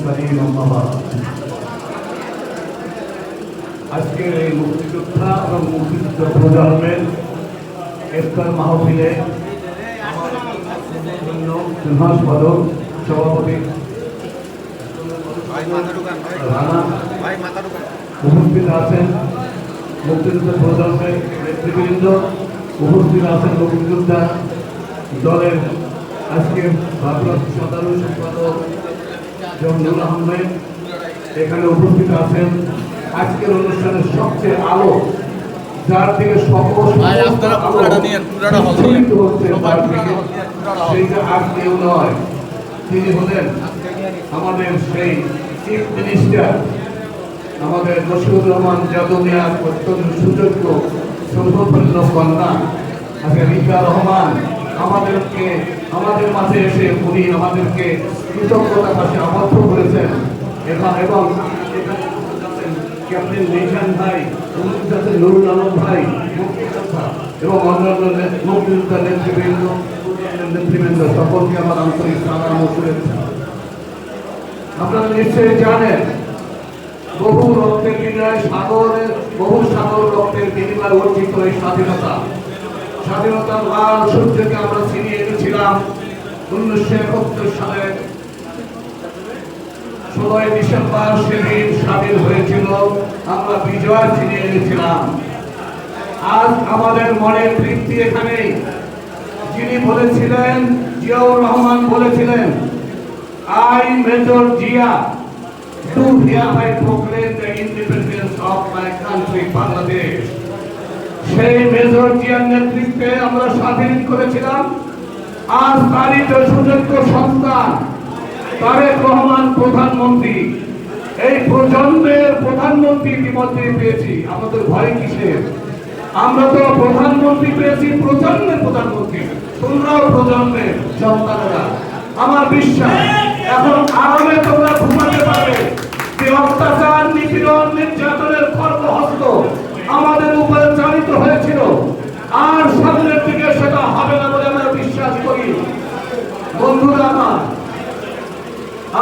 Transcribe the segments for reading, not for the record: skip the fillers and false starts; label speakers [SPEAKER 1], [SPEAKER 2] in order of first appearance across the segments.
[SPEAKER 1] الكريم أما بعد আজকের এই মুক্তিযোদ্ধা এবং মুক্তিযুদ্ধ প্রজন্মের ইফতার মাহফিলে সিংহাসপদক সভাপতি উপস্থিত আছেন, মুক্তিযুদ্ধ প্রজন্মের নেতৃবৃন্দ উপস্থিত আছেন, মুক্তিযোদ্ধা দলের আজকে ভারপ্রাপ্ত সাধারণ সম্পাদক জমনুল আহমেদ এখানে উপস্থিত আছেন। আজকের অনুষ্ঠানের সবচেয়ে আলো, যার থেকে সেইটা আর কেউ নয়, তিনি হলেন আমাদের সেই চিফ মিনিস্টার, আমাদের বশিরুর রহমান যাদমিয়ার অত্যন্ত সুযোগ্য সৌভাগ্যপূর্ণ কন্যা রিতা রহমান আমাদের মাঝে এসে উনি আমাদেরকে কৃতজ্ঞতার পাশে আবদ্ধ করেছেন। এবং ক্যাপ্টেন নিশান ভাই, মুক্তিযোদ্ধা নুরুল আলম ভাই, মুক্তিযোদ্ধা এবং অন্যান্য মুক্তিযোদ্ধা নেতৃবৃন্দ সকলকে আমার আন্তরিক সালাম ও শুভেচ্ছা। আপনারা নিশ্চয়ই জানেন, বহু রক্তের বিনিময়ে বহু সাগর রক্তের বিনিময়ে অর্জিত এই স্বাধীনতার লাল সূর্যকে আমরা ছিনিয়ে এনেছিলাম 1971 সালের 16 ডিসেম্বর। সেদিন স্বাধীন হয়েছিল, আমরা বিজয় ছিনিয়ে এনেছিলাম। আজ আমাদের মনের তৃপ্তি এখানেই। যিনি বলেছিলেন, জিয়াউর রহমান বলেছিলেন, I Major Jia do hereby proclaim the independence of my country Bangladesh. সেই মেজর জিয়ার নেতৃত্বে আমরা স্বাধীন করেছিলাম। আজ তারই সুযোগ্য সন্তান তারেক রহমান প্রধানমন্ত্রী, এই প্রজন্মের প্রধানমন্ত্রী ইতিমধ্যে পেয়েছি। আমাদের ভয় কিসের? আমরা তো প্রধানমন্ত্রী পেয়েছি, প্রজন্মের প্রধানমন্ত্রী। তোমরাও প্রজন্মের সন্তানেরা। আমার বিশ্বাস এখন আরামে তোমরা ঘুমাতে পারবে। যে অত্যাচার, নিপীড়ন, নির্যাতনের খর্গহস্ত আমাদের উপরে চালিত হয়েছিল, আর সামনের দিকে সেটা হবে না বলে আমরা বিশ্বাস করি। বন্ধুরা আমার,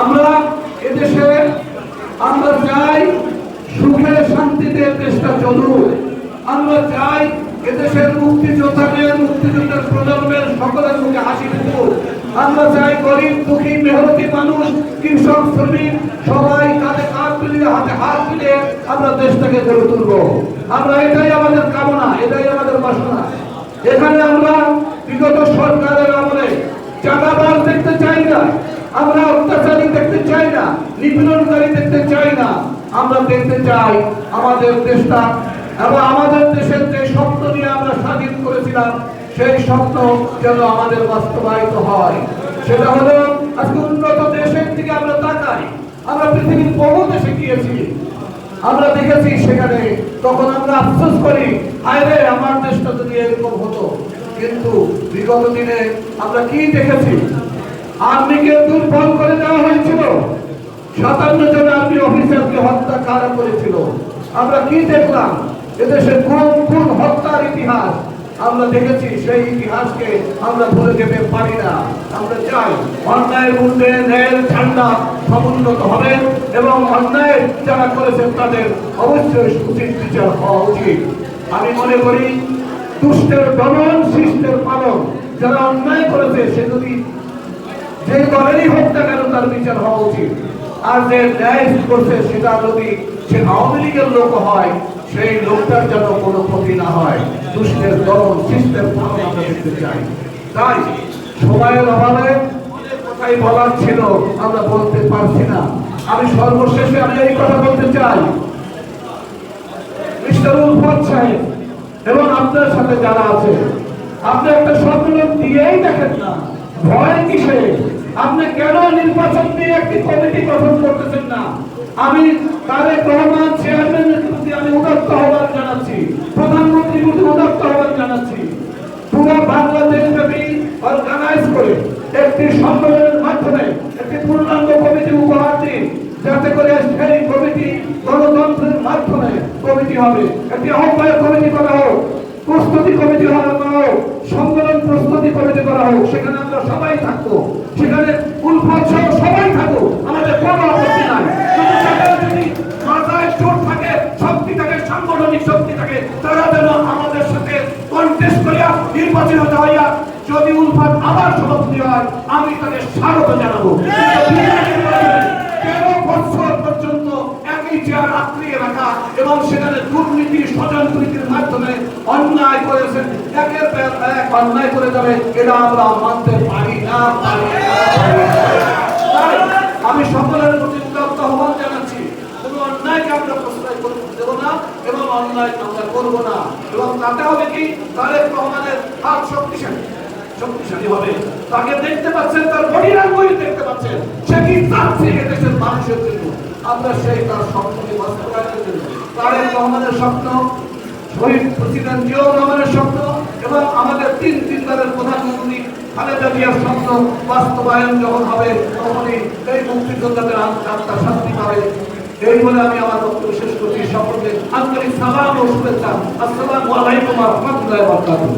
[SPEAKER 1] আমরা এদেশে আমরা চাই সুখে শান্তিতে দেশটা চলুক। আমরা চাই এদেশের মুক্তিযোদ্ধাদের, মুক্তিযুদ্ধের প্রজন্মের সকলের মুখে হাসি ফুটুক। আমরা চাই গরিব, দুঃখী, মেহনতি মানুষ, কৃষক, শ্রমিক সবাই কাঁধে কাঁধ মিলিয়ে, হাতে হাত মিলিয়ে আমরা দেশটাকে গড়ে তুলব। আমরা এটাই আমাদের কামনা, এটাই আমাদের বাসনা। এখানে আমরা বিগত সরকারের আমলে চাঁদাবাজ দেখতে চাই না, আমরা অত্যাচারী দেখতে চাই না, নিপীড়নকারী দেখতে চাই না। আমরা দেখতে চাই আমাদের দেশটা এবং আমাদের দেশের যে স্বপ্ন নিয়ে আমরা স্বাধীন করেছিলাম, সেই স্বপ্ন যেন আমাদের বাস্তবায়িত হয়। সেটা হলো আজকে উন্নত দেশের দিকে আমরা তাকাই। আমরা পৃথিবীর বহু দেশে গিয়েছি, আমরা দেখেছি সেখানে, তখন আমরা আফসোস করি, হায় রে আমার দেশটা যদি এরকম হতো। কিন্তু বিগত দিনে আমরা কি দেখেছি? আর্মিকে দুর্বল করে দেওয়া হয়েছিল, 57 জন আর্মি অফিসারকে হত্যা কারা করেছিল। আমরা কি দেখলাম? এদেশে কোন হত্যার ইতিহাস আমরা দেখেছি। সেই ইতিহাসকে আমরা ভুলে যেতে পারি না। আমরা চাই অন্যায়ের বিরুদ্ধে ন্যায়ের ঝান্ডা সমুন্নত হবে এবং অন্যায় যারা করেছেন তাদের অবশ্যই উচিত বিচার হওয়া উচিত। আমি মনে করি দুষ্টের দমন, শিষ্টের পালন। যারা অন্যায় করেছে সে যদি যে দলেরই হোক না কেন তার বিচার হওয়া উচিত। আর যে ন্যায় করছে সেটা যদি সে আওয়ামী লীগের লোক হয়, সেই লোকটার যেন কোনো ক্ষতি না হয়। দুষ্টের দমন, শিষ্টের পালন আমরা দেখতে চাই। তাই সময়ের অভাবে কথাই বলার ছিল, আমরা বলতে পারছি না। আমি সর্বশেষে এই কথা বলতে চাই, মিস্টার উলফত সাহেব এবং আপনার সাথে যারা আছে, আপনি একটা সম্মেলন দিয়েই দেখেন না, ভয় কিসে? আপনি কেন নির্বাচন নিয়ে একটি কমিটি গঠন করতেছেন না? আমি তারেক রহমান চেয়ারম্যানের প্রতি আমি উদাত্ত আহ্বান জানাচ্ছি, প্রধানমন্ত্রীর প্রতি উদাত্ত আহ্বান জানাচ্ছি। পুরো বাংলাদেশ ব্যাপী অর্গানাইজ করে একটি সম্মেলনের মাধ্যমে একটি পূর্ণাঙ্গ কমিটি উপহার দিন, যাতে করে সেই কমিটি গণতন্ত্রের মাধ্যমে কমিটি হবে। একটি আহ্বায়ক কমিটি করা হোক, প্রস্তুতি কমিটি করা হোক, সম্মেলন প্রস্তুতি কমিটি করা হোক। সেখানে আমরা সবাই থাকবো, সেখানে উলফত সহ সবাই থাকবো, আমাদের কোনো আপত্তি তারা যেন আমাদের সাথে কন্টেস্ট করিয়া নির্বাচিত হইয়া যদি উলফাত আবার সভাপতি হয় আমি তাকে স্বাগত জানাবো। 13 বছর পর্যন্ত একই চেয়ার আঁকড়িয়ে রাখা এবং সেখানে দুর্নীতি স্বজনপ্রীতির মাধ্যমে অন্যায় করেছেন, একের পর এক অন্যায় করে যাবে, এটা আমরা মানতে পারি না। তাই আমি সকলের প্রতি উদাত্ত আহ্বান জানাচ্ছি, কোনো অন্যায়কে আমরা প্রশ্রয় দেব না এবং অন্যায় আমরা করব না। এবং তাতে হবে কি, তারেক রহমানের হাত শক্তিশালী হবে। তাকে দেখতে পাচ্ছেন, তার বডি ল্যাঙ্গুয়েজ দেখতে পাচ্ছেন, সে কি চাচ্ছে এদেশের মানুষের জন্য। আমরা সেই তার স্বপ্নকে বাস্তবায়নের জন্য, তারেক রহমানের স্বপ্ন, শহীদ প্রেসিডেন্ট জিয়াউর রহমানের স্বপ্ন এবং আমাদের তিনবারের প্রধানমন্ত্রী খালেদা জিয়ার স্বপ্ন বাস্তবায়ন যখন হবে তখনই এই মুক্তিযোদ্ধাদের আত্মা শান্তি পাবে। এই বলে আমি আমার বক্তব্য শেষ করছি। সকলকে আন্তরিক সালাম ও শুভেচ্ছা। আসসালামু আলাইকুম ওয়া রাহমাতুল্লাহি ওয়া বারাকাতুহু।